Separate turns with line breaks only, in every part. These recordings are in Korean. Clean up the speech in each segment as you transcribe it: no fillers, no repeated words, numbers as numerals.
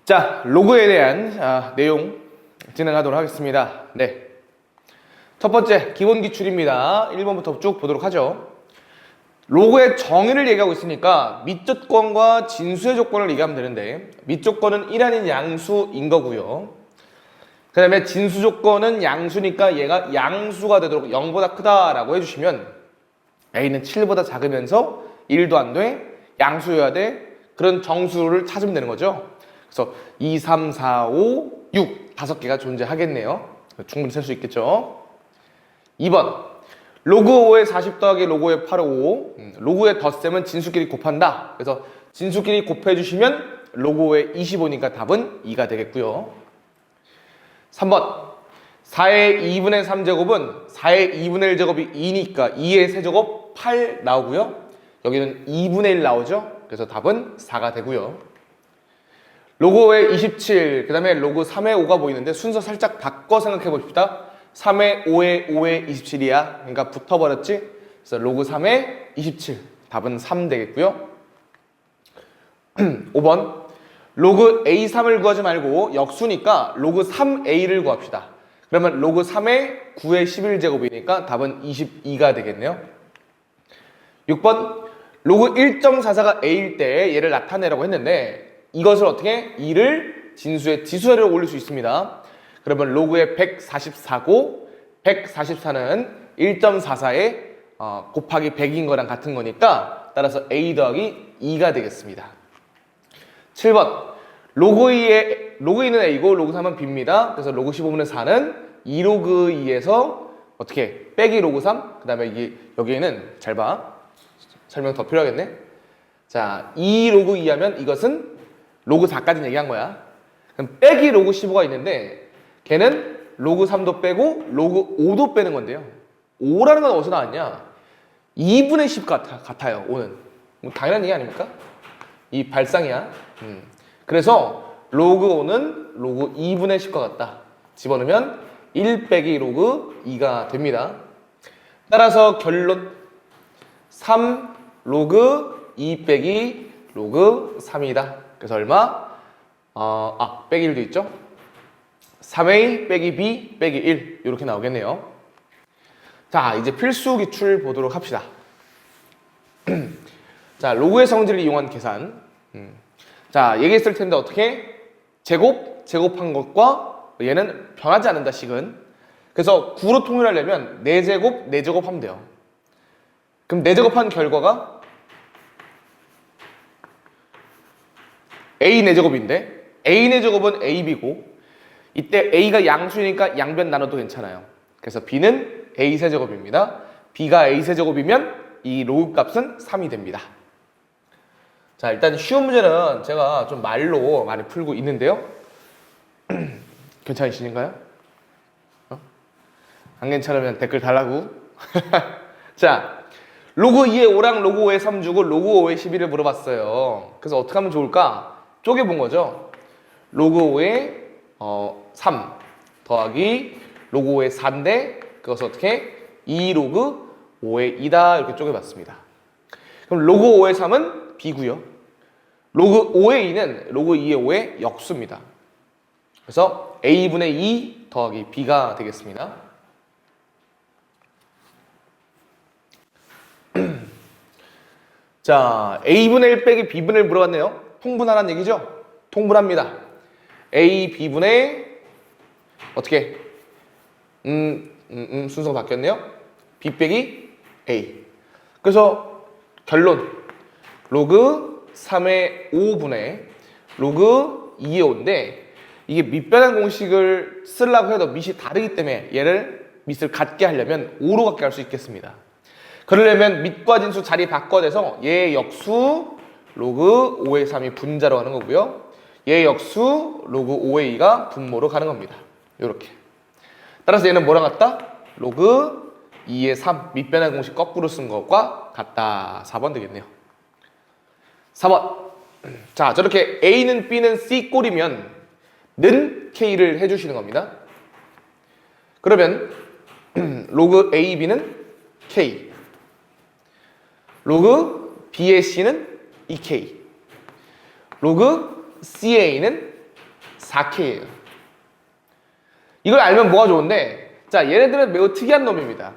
자, 로그에 대한 내용 진행하도록 하겠습니다. 네. 첫 번째, 기본 기출입니다. 1번부터 쭉 보도록 하죠. 로그의 정의를 얘기하고 있으니까 밑조건과 진수의 조건을 얘기하면 되는데, 밑조건은 1아닌 양수인 거고요. 그 다음에 진수 조건은 양수니까 얘가 양수가 되도록 0보다 크다라고 해주시면 a는 7보다 작으면서 1도 안 돼, 양수여야 돼, 그런 정수를 찾으면 되는 거죠. 그래서 2, 3, 4, 5, 6 5개가 존재하겠네요. 충분히 셀 수 있겠죠. 2번 로그 5의 40 더하기 로그 5의 8의 5 로그의 덧셈은 진수끼리 곱한다. 그래서 진수끼리 곱해주시면 로그 5의 25니까 답은 2가 되겠고요. 3번 4의 2분의 3제곱은 4의 2분의 1제곱이 2니까 2의 세제곱 8 나오고요. 여기는 2분의 1 나오죠. 그래서 답은 4가 되고요. 로그 5의 27, 그 다음에 로그 3의 5가 보이는데 순서 살짝 바꿔 생각해 봅시다. 3의 5의 5의 27이야. 그러니까 붙어버렸지? 그래서 로그 3의 27. 답은 3 되겠고요. 5번 로그 A3을 구하지 말고 역수니까 로그 3A를 구합시다. 그러면 로그 3의 9의 11제곱이니까 답은 22가 되겠네요. 6번 로그 1.44가 A일 때 얘를 나타내라고 했는데 이것을 어떻게? 2를 진수의 지수를 올릴 수 있습니다. 그러면 로그의 144고 144는 1.44에 곱하기 100인 거랑 같은 거니까 따라서 A 더하기 2가 되겠습니다. 7번 로그 2는 A고 로그 3은 B입니다. 그래서 로그 15분의 4는 2로그 2에서 어떻게? 빼기 로그 3? 그 다음에 여기에는 잘 봐. 설명 더 필요하겠네. 자, 2로그 2 하면 이것은 로그 4까지 얘기한 거야. 그럼 빼기 로그 15가 있는데 걔는 로그 3도 빼고 로그 5도 빼는 건데요. 5라는 건 어디서 나왔냐? 2분의 10 같아요. 5는. 뭐 당연한 얘기 아닙니까? 이 발상이야. 그래서 로그 5는 로그 2분의 10과 같다. 집어넣으면 1 빼기 로그 2가 됩니다. 따라서 결론 3 로그 2 빼기 로그 3이다. 그래서 얼마? 빼기 1도 있죠? 3a 빼기 b 빼기 1 이렇게 나오겠네요. 자, 이제 필수 기출 보도록 합시다. 자, 로그의 성질을 이용한 계산. 자, 얘기했을 텐데 어떻게? 제곱한 것과 얘는 변하지 않는다, 식은. 그래서 9로 통일하려면 4제곱, 4제곱 하면 돼요. 그럼 4제곱한 결과가 a 4제곱인데 a 4제곱은 ab고 이때 a가 양수니까 양변 나눠도 괜찮아요. 그래서 b는 a 세제곱입니다. b가 a 세제곱이면 이 로그 값은 3이 됩니다. 자, 일단 쉬운 문제는 제가 좀 말로 많이 풀고 있는데요. 괜찮으신가요? 안 괜찮으면 댓글 달라고. 자, 로그 2의 5랑 로그 5의 3 주고 로그 5의 11을 물어봤어요. 그래서 어떻게 하면 좋을까? 쪼개본 거죠. 로그 5의 3 더하기 로그 5의 4인데 그것을 어떻게? 2 로그 5의 2다 이렇게 쪼개봤습니다. 그럼 로그 5의 3은 b고요. 로그 5의 2는 로그 2의 5의 역수입니다. 그래서 a분의 2 더하기 b가 되겠습니다. 자, a분의 1 빼기 b분의 1 물어봤네요. 통분하라는 얘기죠? 통분합니다. a, b분의 어떻게? 순서가 바뀌었네요. b 빼기 a. 그래서 결론 로그 3의 5분의 로그 2의 5인데 이게 밑변환 공식을 쓰려고 해도 밑이 다르기 때문에 얘를 밑을 같게 하려면 5로 같게 할 수 있겠습니다. 그러려면 밑과 진수 자리 바꿔내서 얘 역수 로그 5의 3이 분자로 가는 거고요. 얘 역수 로그 5의 2가 분모로 가는 겁니다. 요렇게. 따라서 얘는 뭐랑 같다? 로그 2의 3 밑변환 공식 거꾸로 쓴 것과 같다. 4번 되겠네요. 4번. 자, 저렇게 A는 B는 C 꼴이면 는 K를 해주시는 겁니다. 그러면 로그 A, B는 K 로그 B의 C는 2K 로그 CA는 4K예요. 이걸 알면 뭐가 좋은데, 자, 얘네들은 매우 특이한 놈입니다.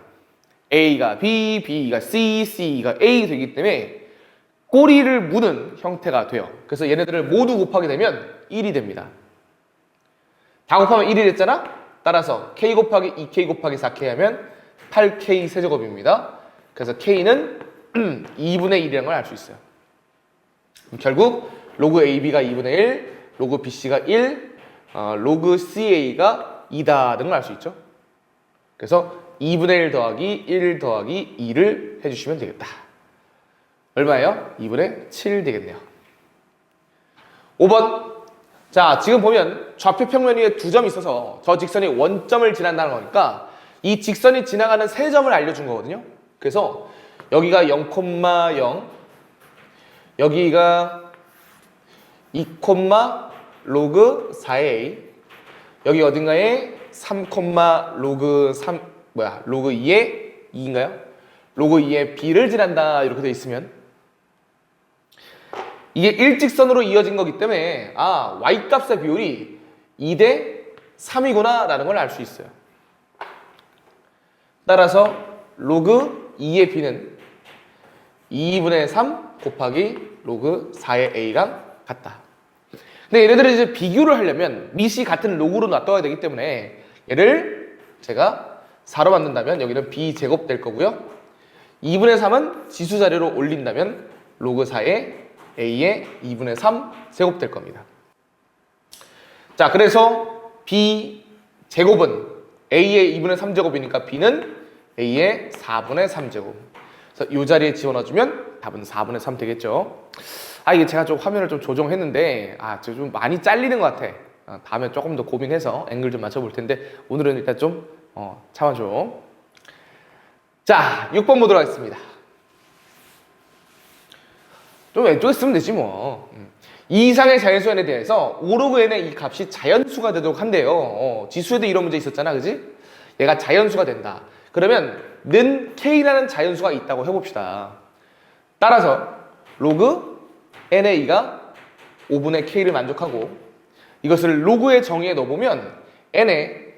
A가 B, B가 C, C가 A 되기 때문에 꼬리를 무는 형태가 돼요. 그래서 얘네들을 모두 곱하게 되면 1이 됩니다. 다 곱하면 1이 됐잖아? 따라서 K 곱하기 2K 곱하기 4K 하면 8K 세제곱입니다. 그래서 K는 2분의 1이라는 걸 알 수 있어요. 결국 로그 AB가 2분의 1, 로그 BC가 1, 로그 CA가 2다 등을 알 수 있죠. 그래서 2분의 1 더하기 1 더하기 2를 해주시면 되겠다. 얼마예요? 2분의 7 되겠네요. 5번. 자, 지금 보면 좌표 평면 위에 두 점이 있어서 저 직선이 원점을 지난다는 거니까 이 직선이 지나가는 세 점을 알려준 거거든요. 그래서 여기가 0,0, 여기가 2, 로그 4a, 여기 어딘가에 3, 로그 3, 로그 2에 2인가요? 로그 2에 b를 지난다 이렇게 돼 있으면 이게 일직선으로 이어진 거기 때문에 y값의 비율이 2대 3이구나 라는 걸 알 수 있어요. 따라서 로그 2의 b는 2분의 3 곱하기 로그 4의 a랑 같다. 근데 얘네들을 이제 비교를 하려면 밑이 같은 로그로 놔둬야 되기 때문에 얘를 제가 4로 만든다면 여기는 b제곱 될 거고요. 2분의 3은 지수 자리로 올린다면 로그 4의 a의 2분의 3 제곱 될 겁니다. 자, 그래서 b 제곱은 a의 2분의 3 제곱이니까 b는 a의 4분의 3 제곱. 그래서 이 자리에 집어넣어주면 답은 4분의 3 되겠죠. 이게 제가 좀 화면을 좀 조정했는데 좀 많이 잘리는 것 같아. 다음에 조금 더 고민해서 앵글 좀 맞춰볼 텐데 오늘은 일단 좀 참아줘. 자, 6번 보도록 하겠습니다. 좀 왼쪽에 쓰면 되지 뭐. 이 이상의 자연수 n에 대해서 5로그 n의 이 값이 자연수가 되도록 한대요. 지수에도 이런 문제 있었잖아, 그지? 얘가 자연수가 된다. 그러면 는 k라는 자연수가 있다고 해봅시다. 따라서 로그 n의 2가 5분의 k를 만족하고 이것을 로그의 정의에 넣어보면 n의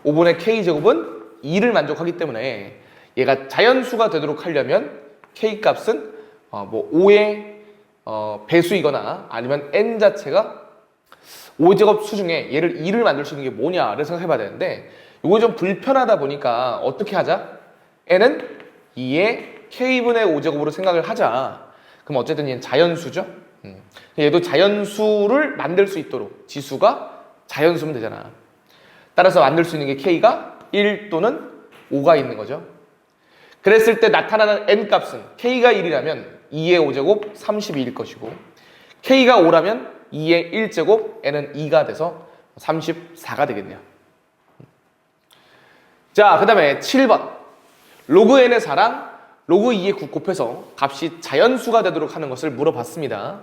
5분의 k 제곱은 2를 만족하기 때문에 얘가 자연수가 되도록 하려면 k 값은 5의 배수이거나 아니면 n 자체가 5제곱 수 중에 얘를 2를 만들 수 있는 게 뭐냐를 생각해 봐야 되는데 이거 좀 불편하다 보니까 어떻게 하자? n은 2의 k분의 5제곱으로 생각을 하자. 그럼 어쨌든 얘는 자연수죠. 얘도 자연수를 만들 수 있도록 지수가 자연수면 되잖아. 따라서 만들 수 있는 게 k가 1 또는 5가 있는 거죠. 그랬을 때 나타나는 n값은 k가 1이라면 2의 5제곱 32일 것이고 k가 5라면 2의 1제곱 n은 2가 돼서 34가 되겠네요. 자, 그 다음에 7번 로그 n의 4랑 로그 2의 9 곱해서 값이 자연수가 되도록 하는 것을 물어봤습니다.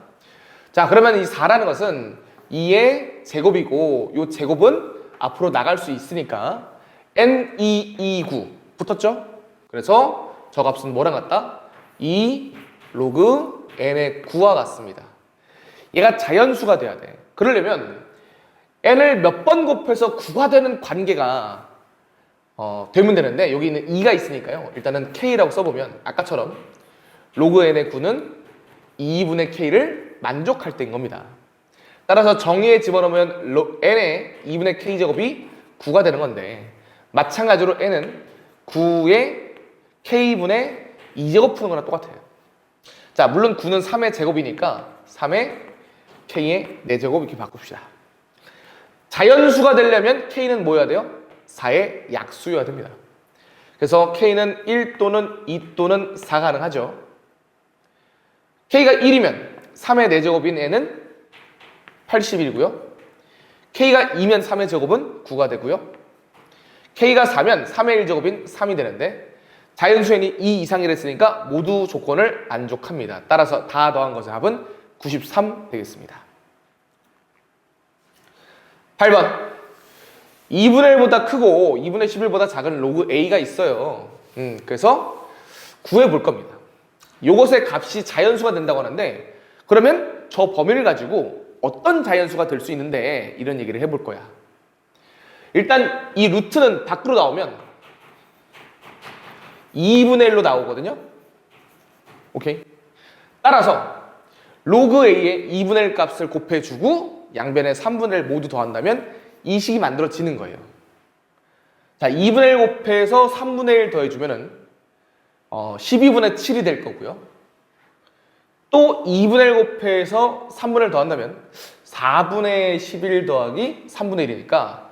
자, 그러면 이 4라는 것은 2의 제곱이고 이 제곱은 앞으로 나갈 수 있으니까 n229 붙었죠? 그래서 저 값은 뭐랑 같다? 2 로그 n의 9와 같습니다. 얘가 자연수가 돼야 돼. 그러려면 n을 몇 번 곱해서 9가 되는 관계가 되면 되는데 여기 있는 2가 있으니까요. 일단은 k라고 써보면 아까처럼 로그 n의 9는 2분의 k를 만족할 때인 겁니다. 따라서 정의에 집어넣으면 n의 2분의 k 제곱이 9가 되는 건데 마찬가지로 n은 9의 k분의 2제곱 푸는 거랑 똑같아요. 자, 물론 9는 3의 제곱이니까 3의 k의 4제곱 이렇게 바꿉시다. 자연수가 되려면 k는 뭐여야 돼요? 4의 약수여야 됩니다. 그래서 k는 1 또는 2 또는 4 가능하죠. k가 1이면 3의 4제곱인 n은 81이고요. k가 2면 3의 제곱은 9가 되고요. k가 4면 3의 1제곱인 3이 되는데 자연수 n이 2 이상이랬으니까 모두 조건을 만족합니다. 따라서 다 더한 것의 합은 93 되겠습니다. 8번 2분의 1보다 크고 2분의 11보다 작은 로그 a가 있어요. 그래서 구해볼 겁니다. 이것의 값이 자연수가 된다고 하는데 그러면 저 범위를 가지고 어떤 자연수가 될 수 있는데 이런 얘기를 해볼 거야. 일단 이 루트는 밖으로 나오면 2분의 1로 나오거든요. 오케이. 따라서 로그 A의 2분의 1 값을 곱해주고 양변에 3분의 1 모두 더한다면 이 식이 만들어지는 거예요. 자, 2분의 1 곱해서 3분의 1 더해주면은 12분의 7이 될 거고요. 또 2분의 1 곱해서 3분의 1 더한다면 4분의 11 더하기 3분의 1이니까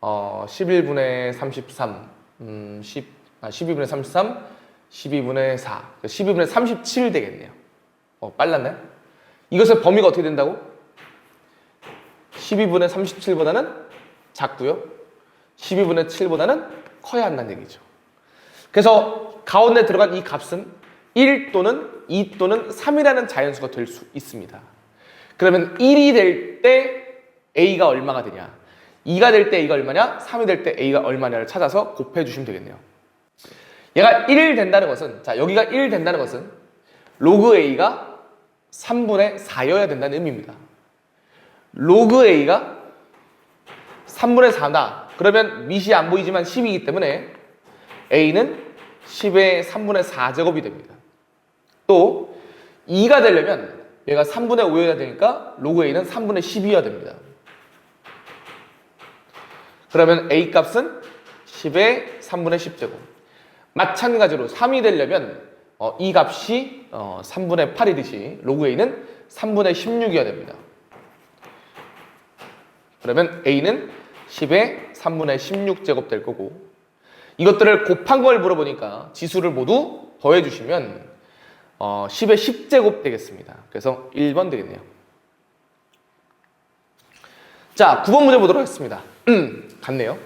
11분의 33, 12분의 33, 12분의 4, 12분의 37 되겠네요. 빨랐나요? 이것의 범위가 어떻게 된다고? 12분의 37보다는 작고요. 12분의 7보다는 커야 한다는 얘기죠. 그래서 가운데 들어간 이 값은 1 또는 2 또는 3이라는 자연수가 될 수 있습니다. 그러면 1이 될 때 A가 얼마가 되냐? 2가 될 때 A가 얼마냐? 3이 될 때 A가 얼마냐를 찾아서 곱해주시면 되겠네요. 얘가 1 된다는 것은, 자, 여기가 1 된다는 것은 로그 A가 3분의 4여야 된다는 의미입니다. 로그 A가 3분의 4다. 그러면 밑이 안 보이지만 10이기 때문에 A는 10의 3분의 4제곱이 됩니다. 또 2가 되려면 얘가 3분의 5여야 되니까 로그 A는 3분의 10이어야 됩니다. 그러면 A 값은 10의 3분의 10제곱. 마찬가지로 3이 되려면 이 값이 3분의 8이듯이 로그 A는 3분의 16이어야 됩니다. 그러면 A는 10의 3분의 16제곱 될 거고, 이것들을 곱한 걸 물어보니까 지수를 모두 더해주시면 10의 10제곱 되겠습니다. 그래서 1번 되겠네요. 자, 9번 문제 보도록 하겠습니다. 같네요.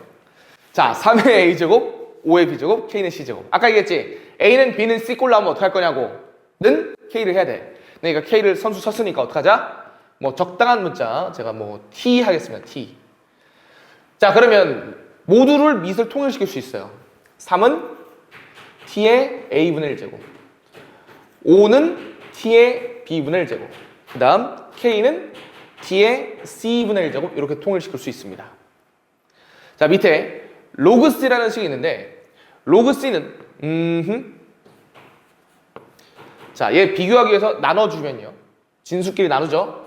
자, 3의 A제곱, 5의 B제곱, K는 C제곱. 아까 얘기했지? A는 B는 C 꼴로 하면 어떡할 거냐고? 는 K를 해야 돼. 그러니까 K를 선수 쳤으니까 어떡하자? 뭐 적당한 문자 제가 뭐 T 하겠습니다. T. 자, 그러면 모두를 밑을 통일시킬 수 있어요. 3은 T의 A분의 1제곱, 5는 T의 B분의 1제곱, 그 다음 K는 T의 C분의 1제곱 이렇게 통일시킬 수 있습니다. 자, 밑에 로그 C라는 식이 있는데 로그 C는 자, 얘 비교하기 위해서 나눠주면요, 진수끼리 나누죠.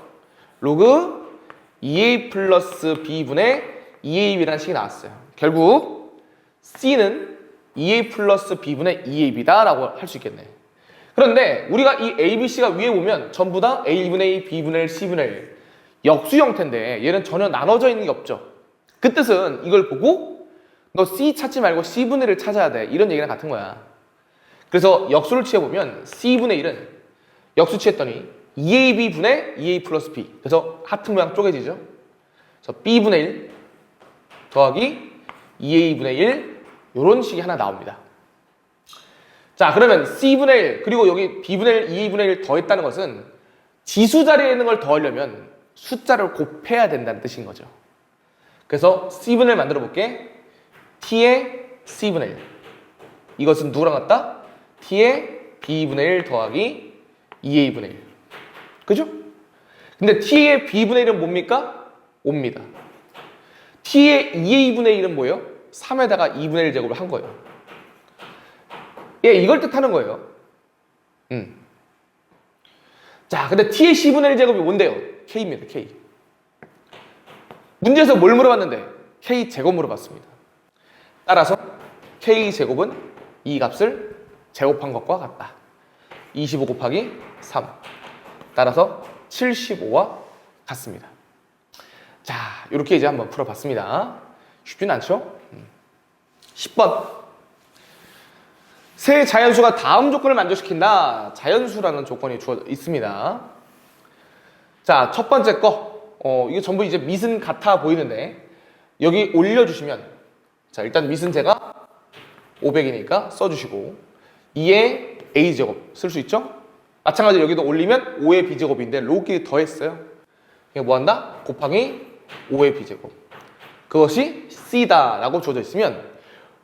로그 2A 플러스 B분의 2AB라는 식이 나왔어요. 결국 C는 2A 플러스 B분의 2AB다 라고 할 수 있겠네. 그런데 우리가 이 ABC가 위에 보면 전부 다 A분의 2, B분의 1, C분의 1 역수 형태인데 얘는 전혀 나눠져 있는 게 없죠. 그 뜻은 이걸 보고 너 C 찾지 말고 C분의 1을 찾아야 돼, 이런 얘기랑 같은 거야. 그래서 역수를 취해보면 C분의 1은 역수 취했더니 2AB분의 2A 플러스 B, 그래서 하트 모양 쪼개지죠. 그래서 B분의 1 더하기 2A분의 1 이런 식이 하나 나옵니다. 자, 그러면 C분의 1 그리고 여기 B분의 1, 2A분의 1 더했다는 것은 지수 자리에 있는 걸 더하려면 숫자를 곱해야 된다는 뜻인 거죠. 그래서 C분의 1 만들어 볼게. T의 C분의 1, 이것은 누구랑 같다? T의 B분의 1 더하기 2A분의 1. 그죠? 근데 T의 B분의 1은 뭡니까? 5입니다. T의 2A분의 1은 뭐예요? 3에다가 2분의 1 제곱을 한 거예요. 예, 이걸 뜻하는 거예요. 자, 근데 T의 C분의 1 제곱이 뭔데요? K입니다, K. 문제에서 뭘 물어봤는데? K 제곱 물어봤습니다. 따라서 K 제곱은 이 값을 제곱한 것과 같다. 25 곱하기 3. 따라서 75와 같습니다. 자, 이렇게 이제 한번 풀어봤습니다. 쉽진 않죠? 10번. 세 자연수가 다음 조건을 만족시킨다. 자연수라는 조건이 주어져 있습니다. 자, 첫 번째 거. 이게 전부 이제 밑은 같아 보이는데 여기 올려주시면, 자, 일단 밑은 제가 500이니까 써주시고 2의 A제곱 쓸 수 있죠? 마찬가지로 여기도 올리면 5의 B제곱인데 로우끼리 더했어요. 이게 뭐한다? 곱하기 5의 B제곱. 그것이 C다 라고 주어져 있으면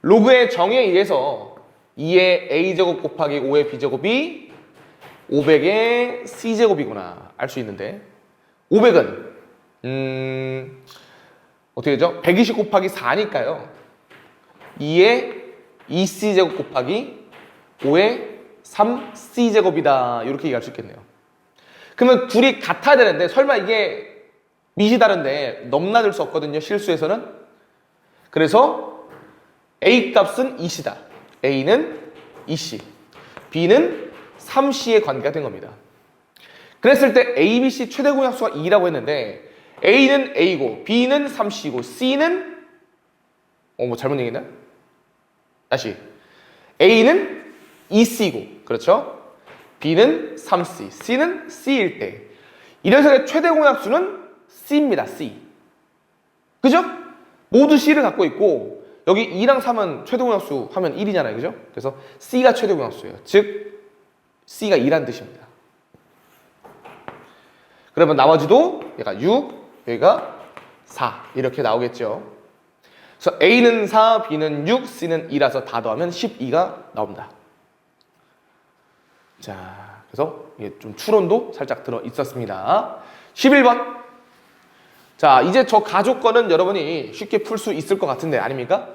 로그의 정의에 의해서 2의 A제곱 곱하기 5의 B제곱이 500의 C제곱이구나 알 수 있는데 500은 어떻게 되죠? 120 곱하기 4니까요. 2의 2c제곱 곱하기 5의 3c제곱이다. 이렇게 얘기할 수 있겠네요. 그러면 둘이 같아야 되는데 설마 이게 밑이 다른데 넘나들 수 없거든요. 실수에서는. 그래서 A 값은 2c다. A는 2c, B는 3c의 관계가 된 겁니다. 그랬을 때 A, B, C 최대 공약수가 2라고 했는데 A는 A고 B는 3C고 C는 뭐 잘못 얘기했나? 다시 A는 2C고 그렇죠? B는 3C, C는 C일 때 이런 식의 최대 공약수는 C입니다. C. 그죠? 모두 C를 갖고 있고 여기 2랑 3은 최대 공약수 하면 1이잖아요. 그죠? 그래서 C가 최대 공약수예요. 즉 C가 2라는 뜻입니다. 그러면 나머지도 얘가 6, 여기가 4 이렇게 나오겠죠. 그래서 A는 4, B는 6, C는 2라서 다 더하면 12가 나옵니다. 자, 그래서 이게 좀 추론도 살짝 들어 있었습니다. 11번. 자, 이제 저 가족권은 여러분이 쉽게 풀 수 있을 것 같은데 아닙니까?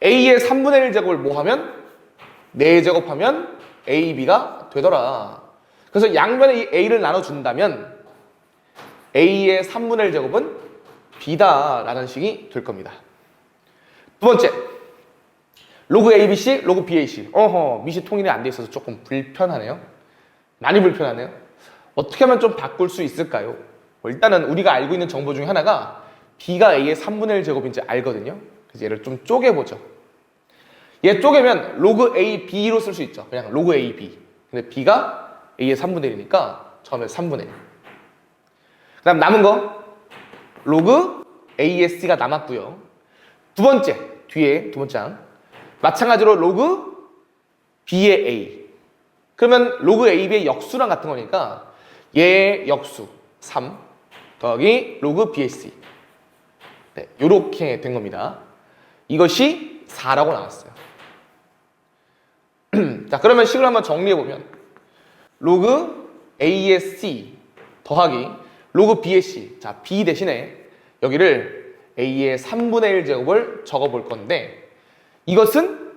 A의 3분의 1 제곱을 뭐 하면? 4제곱하면 AB가 되더라. 그래서 양변에 이 A를 나눠준다면 A의 3분의 1 제곱은 B다라는 식이 될 겁니다. 두 번째, 로그 ABC, 로그 BAC. 밑이 통일이 안 돼 있어서 조금 불편하네요. 많이 불편하네요. 어떻게 하면 좀 바꿀 수 있을까요? 일단은 우리가 알고 있는 정보 중에 하나가 B가 A의 3분의 1 제곱인지 알거든요. 그래서 얘를 좀 쪼개보죠. 얘 쪼개면 로그 AB로 쓸 수 있죠. 그냥 로그 AB. 근데 B가 A의 3분의 1이니까 처음에 3분의 1. 그 다음 남은 거 로그 A의 C가 남았고요. 두 번째, 뒤에 두 번째 항 마찬가지로 로그 B의 A. 그러면 로그 AB의 역수랑 같은 거니까 얘의 역수 3 더하기 로그 B의 C. 네, 요렇게 된 겁니다. 이것이 4라고 나왔어요. 자, 그러면 식을 한번 정리해보면 로그 A의 C 더하기 로그 B의 C. 자, B 대신에 여기를 A의 3분의 1 제곱을 적어볼 건데 이것은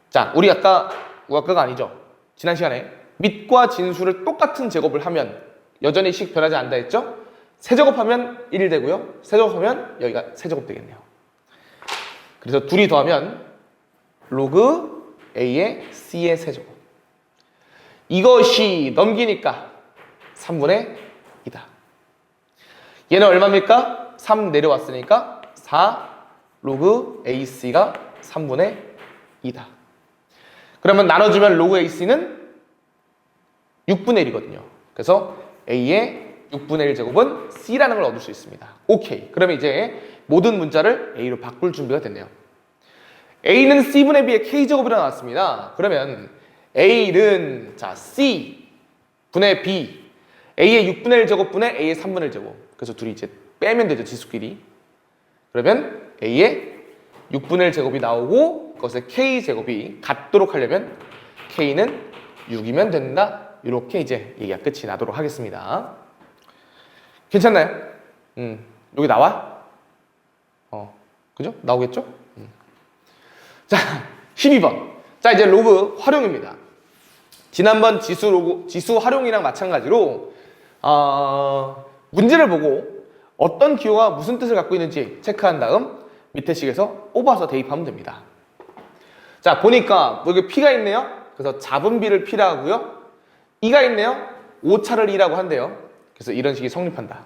자, 우리 아까 우아까가 아니죠. 지난 시간에 밑과 진수를 똑같은 제곱을 하면 여전히 식 변하지 않는다 했죠? 세제곱하면 1 되고요. 세제곱하면 여기가 세제곱 되겠네요. 그래서 둘이 더하면 로그 A의 C의 세제곱. 이것이 넘기니까 3분의 2다. 얘는 얼마입니까? 3 내려왔으니까 4 로그 AC가 3분의 2다. 그러면 나눠주면 로그 AC는 6분의 1이거든요. 그래서 A의 6분의 1 제곱은 C라는 걸 얻을 수 있습니다. 오케이. 그러면 이제 모든 문자를 A로 바꿀 준비가 됐네요. A는 C분의 B의 K제곱이라 나왔습니다. 그러면 A는 자 C 분의 B A의 6분의 1 제곱분의 A의 3분의 1 제곱. 그래서 둘이 이제 빼면 되죠. 지수끼리. 그러면 A의 6분의 1 제곱이 나오고 그것의 K제곱이 같도록 하려면 K는 6이면 된다. 이렇게 이제 얘기가 끝이 나도록 하겠습니다. 괜찮나요? 여기 나와? 그죠? 나오겠죠? 자, 12번. 자, 이제 로그 활용입니다. 지난번 지수 활용이랑 마찬가지로 문제를 보고 어떤 기호가 무슨 뜻을 갖고 있는지 체크한 다음 밑에 식에서 뽑아서 대입하면 됩니다. 자, 보니까 여기 P가 있네요. 그래서 잡은 B를 P라 하고요. E가 있네요. 오차를 E라고 한대요. 그래서 이런 식이 성립한다.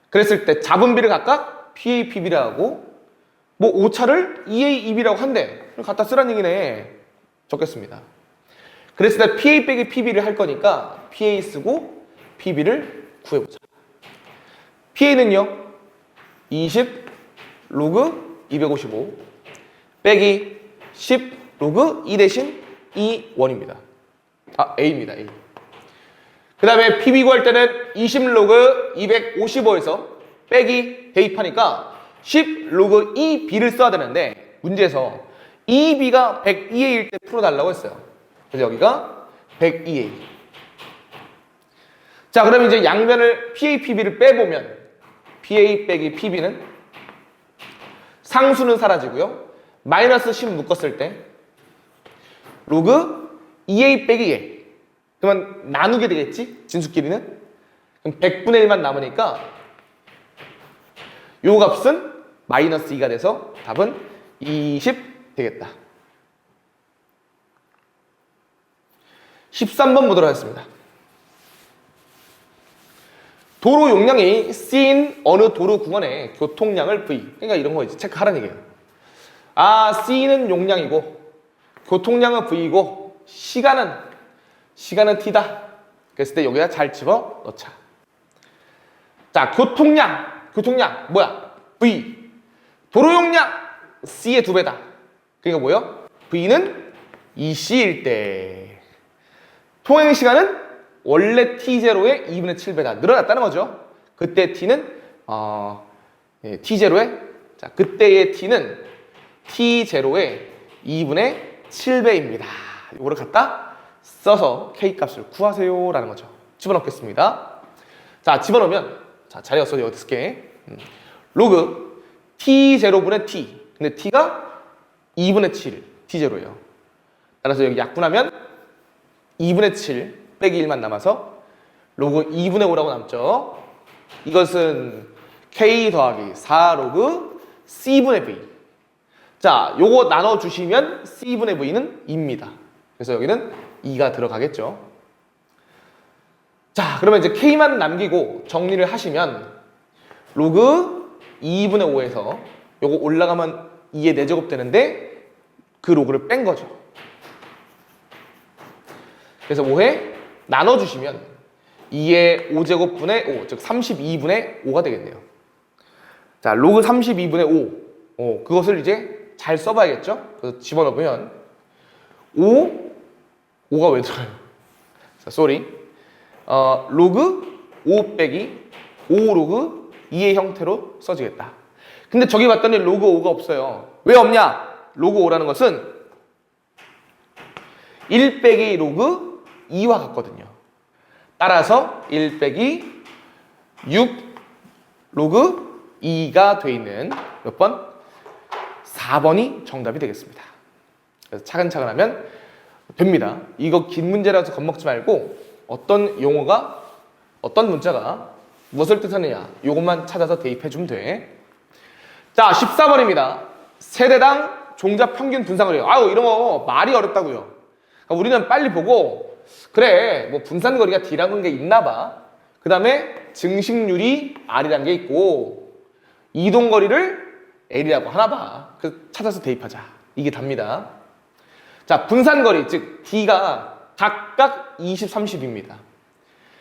그랬을 때 잡은 B를 각각 PA, PB라 하고 뭐 오차를 EA, EB라고 한대. 갖다 쓰라는 얘기네. 적겠습니다. 그랬을 때 PA 빼기 PB를 할 거니까 PA 쓰고 PB를 구해보자. PA는요. 20 로그 255 빼기 10 로그 2 대신 2 원입니다. A입니다. A. 그 다음에 PB 구할 때는 20 로그 255에서 빼기 대입하니까 10 로그 2B를 써야 되는데 문제에서 2B가 102A일 때 풀어달라고 했어요. 그래서 여기가 102A. 자, 그럼 이제 양변을 PA, PB를 빼보면 PA 빼기 PB는 상수는 사라지고요. 마이너스 10 묶었을 때 로그 2A 빼기 A. 그러면 나누게 되겠지? 진수끼리는. 그럼 100분의 1만 남으니까 요 값은 마이너스 2가 돼서 답은 20 되겠다. 13번 보도록 하겠습니다. 도로 용량이 C인 어느 도로 구간의 교통량을 V. 그러니까 이런 거 이제 체크하라는 얘기예요. 아, C는 용량이고 교통량은 V이고 시간은 T다. 그랬을 때 여기다 잘 집어 넣자. 자, 교통량 뭐야? V. 도로 용량 C의 2배다. 그러니까 뭐예요? V는 2C일 때 통행 시간은 원래 T0의 2분의 7배다. 늘어났다는 거죠. 그때 T는 T0의 자, 그때의 T는 T0의 2분의 7배입니다. 이거를 갖다 써서 K값을 구하세요 라는 거죠. 집어넣겠습니다. 자, 집어넣으면 자, 자리가 없어져 어디 쓸게. 로그 T0분의 T. 근데 T가 2분의 7 T0예요. 따라서 여기 약분하면 2분의 7 빼기 1만 남아서 로그 2분의 5라고 남죠. 이것은 K 더하기 4 로그 C분의 V. 자, 요거 나눠주시면 C분의 V는 2입니다. 그래서 여기는 2가 들어가겠죠. 자, 그러면 이제 K만 남기고 정리를 하시면 로그 2분의 5에서 요거 올라가면 2의 4제곱 되는데 그 로그를 뺀 거죠. 그래서 5에 나눠주시면 2의 5제곱분의 5, 즉 32분의 5가 되겠네요. 자, 로그 32분의 5. 그것을 이제 잘 써봐야겠죠? 그래서 집어넣으면 5가 왜 들어요? 자, 쏘리. 로그 5 빼기 5 로그 2의 형태로 써지겠다. 근데 저기 봤더니 로그 5가 없어요. 왜 없냐? 로그 5라는 것은 1 빼기 로그 2와 같거든요. 따라서 1 빼기 6 로그 2가 돼 있는 몇 번? 4번이 정답이 되겠습니다. 그래서 차근차근 하면 됩니다. 이거 긴 문제라서 겁먹지 말고 어떤 용어가 어떤 문자가 무엇을 뜻하느냐 이것만 찾아서 대입해주면 돼. 자, 14번입니다. 세대당 종자 평균 분산거리. 아유, 이런 거 말이 어렵다고요. 그러니까 우리는 빨리 보고 그래 뭐 분산거리가 D라는 게 있나 봐. 그 다음에 증식률이 R이라는 게 있고 이동거리를 L이라고 하나 봐. 그래서 찾아서 대입하자. 이게 답니다. 자, 분산거리 즉 D가 각각 20, 30입니다.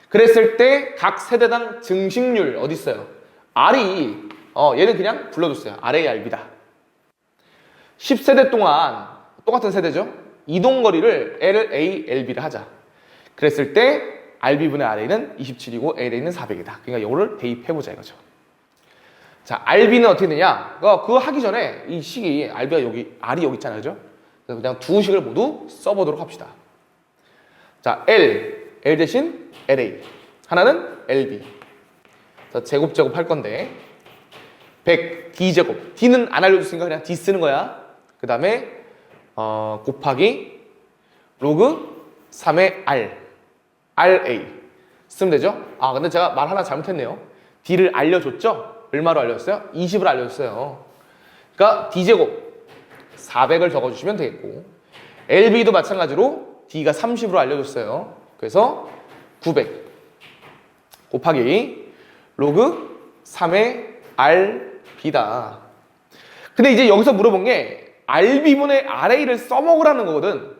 그랬을 때 각 세대당 증식률 어디 있어요? R이 얘는 그냥 불러줬어요. RARB다. 10세대 동안 똑같은 세대죠. 이동거리를 LALB를 하자. 그랬을 때 RB분의 RA는 27이고 LA는 400이다. 그러니까 이거를 대입해보자 이거죠. 자, RB는 어떻게 되냐? 그거 하기 전에 이 식이 RB가 여기, R이 여기 있잖아요. 그죠? 그래서 그냥 두 식을 모두 써보도록 합시다. 자, L 대신 LA. 하나는 LB. 자, 제곱 할 건데 100 D제곱. D는 안 알려줬으니까 그냥 D 쓰는 거야. 그 다음에 곱하기 로그 3의 RA 쓰면 되죠? 아, 근데 제가 말 하나 잘못했네요. D를 알려줬죠? 얼마로 알려줬어요? 20으로 알려줬어요. 그러니까 D제곱 400을 적어주시면 되겠고 LB도 마찬가지로 D가 30으로 알려줬어요. 그래서 900 곱하기 로그 3의 RB다. 근데 이제 여기서 물어본 게 RB분의 RA를 써먹으라는 거거든.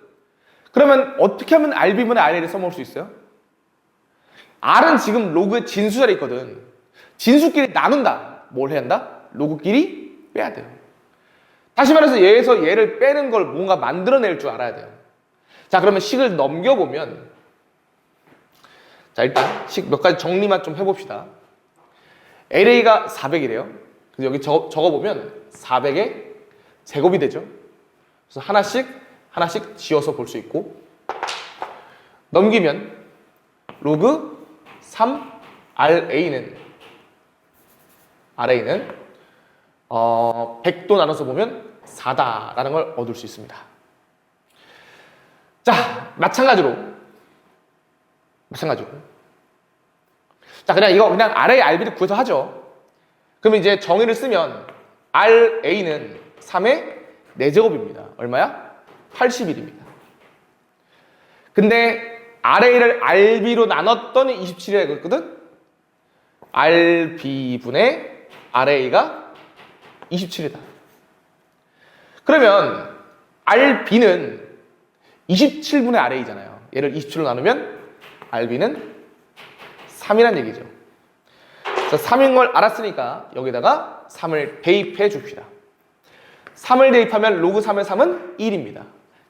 그러면 어떻게 하면 RB분의 RA를 써먹을 수 있어요? R은 지금 로그의 진수 자리에 있거든. 진수끼리 나눈다. 뭘 해야 한다? 로그끼리 빼야 돼요. 다시 말해서 얘에서 얘를 빼는 걸 뭔가 만들어낼 줄 알아야 돼요. 자, 그러면 식을 넘겨보면 자, 일단 식 몇 가지 정리만 좀 해봅시다. LA가 400이래요. 그래서 여기 적어보면 400의 제곱이 되죠. 그래서 하나씩 지어서 볼 수 있고 넘기면 로그 RA는 100도 나눠서 보면 4다라는 걸 얻을 수 있습니다. 자, 마찬가지로. 자, 그냥 RA, RB를 구해서 하죠. 그러면 이제 정의를 쓰면 RA는 3의 4제곱입니다. 얼마야? 81입니다. 근데 RA를 RB로 나눴더니 27이라 그랬거든? RB분의 RA가 27이다. 그러면 RB는 27분의 RA잖아요. 얘를 27로 나누면 RB는 3이란 얘기죠. 그래서 3인 걸 알았으니까 여기다가 3을 대입해 줍시다. 3을 대입하면 로그 3의 3은 1입니다.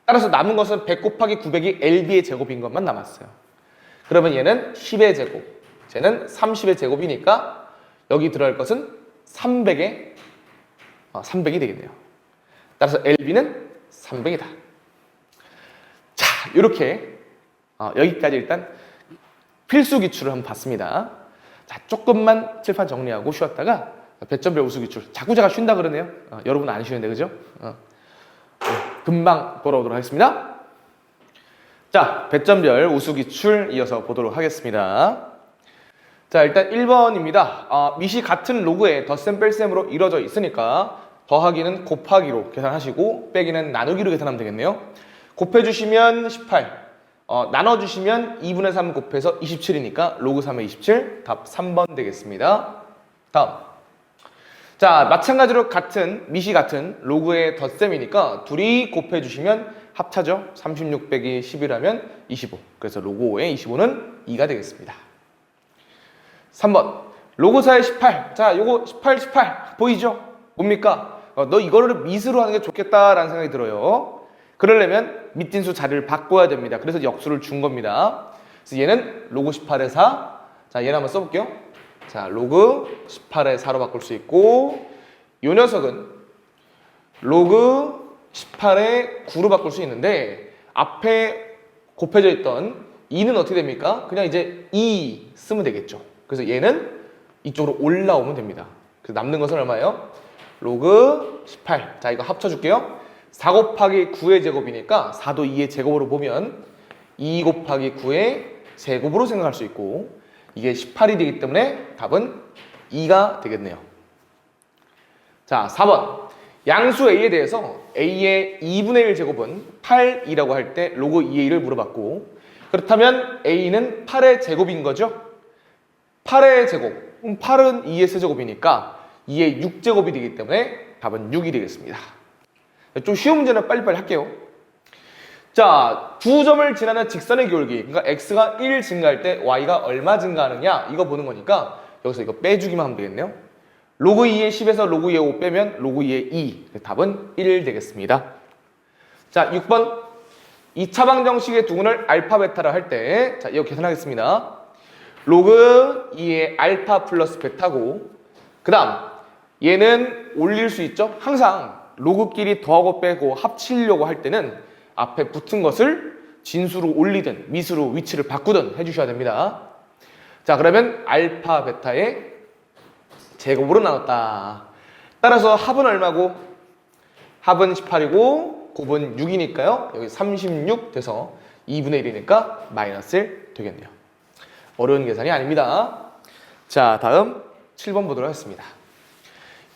따라서 남은 것은 100 곱하기 900이 LB의 제곱인 것만 남았어요. 그러면 얘는 10의 제곱, 쟤는 30의 제곱이니까 여기 들어갈 것은 300이 되겠네요. 따라서 LB는 300이다. 자, 이렇게 여기까지 일단 필수 기출을 한번 봤습니다. 자, 조금만 칠판 정리하고 쉬었다가 배점별 우수 기출. 자꾸 제가 쉰다 그러네요. 여러분은 안 쉬는데, 그죠? 금방 돌아오도록 하겠습니다. 자, 배점별 우수 기출 이어서 보도록 하겠습니다. 자, 일단 1번입니다. 밑이 같은 로그에 덧셈 뺄셈으로 이루어져 있으니까 더하기는 곱하기로 계산하시고 빼기는 나누기로 계산하면 되겠네요. 곱해주시면 18, 나눠주시면 2분의 3 곱해서 27이니까 로그 3의 27, 답 3번 되겠습니다. 다음. 자, 마찬가지로 밑이 같은 로그의 덧셈이니까 둘이 곱해주시면 합차죠. 36 빼기 10이라면 25. 그래서 로그 5의 25는 2가 되겠습니다. 3번. 로그 4의 18. 자, 요거 18 보이죠? 뭡니까? 너 이거를 밑으로 하는 게 좋겠다라는 생각이 들어요. 그러려면 밑진수 자리를 바꿔야 됩니다. 그래서 역수를 준 겁니다. 그래서 얘는 로그 18의 4. 자, 얘는 한번 써볼게요. 자, 로그 18의 4로 바꿀 수 있고 요 녀석은 로그 18의 9로 바꿀 수 있는데 앞에 곱해져 있던 2는 어떻게 됩니까? 그냥 이제 2 쓰면 되겠죠. 그래서 얘는 이쪽으로 올라오면 됩니다. 그래서 남는 것은 얼마예요? 로그 18. 자, 이거 합쳐줄게요. 4 곱하기 9의 제곱이니까 4도 2의 제곱으로 보면 2 곱하기 9의 제곱으로 생각할 수 있고 이게 18이 되기 때문에 답은 2가 되겠네요. 자, 4번. 양수 A에 대해서 A의 2분의 1 제곱은 8이라고 할 때 로그 2의 1을 물어봤고 그렇다면 A는 8의 제곱인 거죠? 8의 제곱. 8은 2의 세제곱이니까 2의 6제곱이 되기 때문에 답은 6이 되겠습니다. 좀 쉬운 문제는 빨리빨리 할게요. 자, 두 점을 지나는 직선의 기울기, 그러니까 x가 1 증가할 때 y가 얼마 증가하느냐 이거 보는 거니까 여기서 이거 빼주기만 하면 되겠네요. 로그 2의 10에서 로그 2의 5 빼면 로그 2의 2, 답은 1 되겠습니다. 자, 6번. 2차 방정식의 두근을 알파 베타를 할 때, 자, 이거 계산하겠습니다. 로그 2의 알파 플러스 베타고 그 다음 얘는 올릴 수 있죠? 항상 로그끼리 더하고 빼고 합치려고 할 때는 앞에 붙은 것을 진수로 올리든 미수로 위치를 바꾸든 해주셔야 됩니다. 자, 그러면 알파 베타의 제곱으로 나눴다. 따라서 합은 얼마고? 합은 18이고 곱은 6이니까요. 여기 36 돼서 2분의 1이니까 마이너스 1 되겠네요. 어려운 계산이 아닙니다. 자, 다음 7번 보도록 하겠습니다.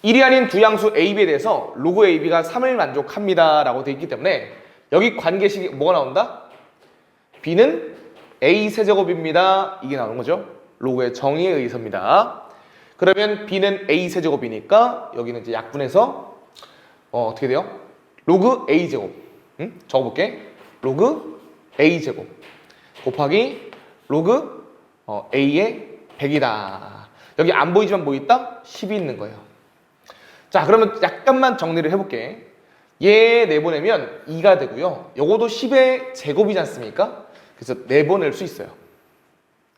1이 아닌 두 양수 AB에 대해서 로그 AB가 3을 만족합니다 라고 되어 있기 때문에 여기 관계식이 뭐가 나온다? B는 A 세제곱입니다. 이게 나오는 거죠. 로그의 정의에 의해서입니다. 그러면 B는 A 세제곱이니까 여기는 이제 약분해서 어떻게 돼요? 로그 A 제곱. 적어볼게. 로그 A 제곱 곱하기 로그 A의 100이다. 여기 안 보이지만 뭐 있다? 10이 있는 거예요. 자, 그러면 약간만 정리를 해볼게. 얘 내보내면 2가 되고요. 요거도 10의 제곱이지 않습니까? 그래서 내보낼 수 있어요.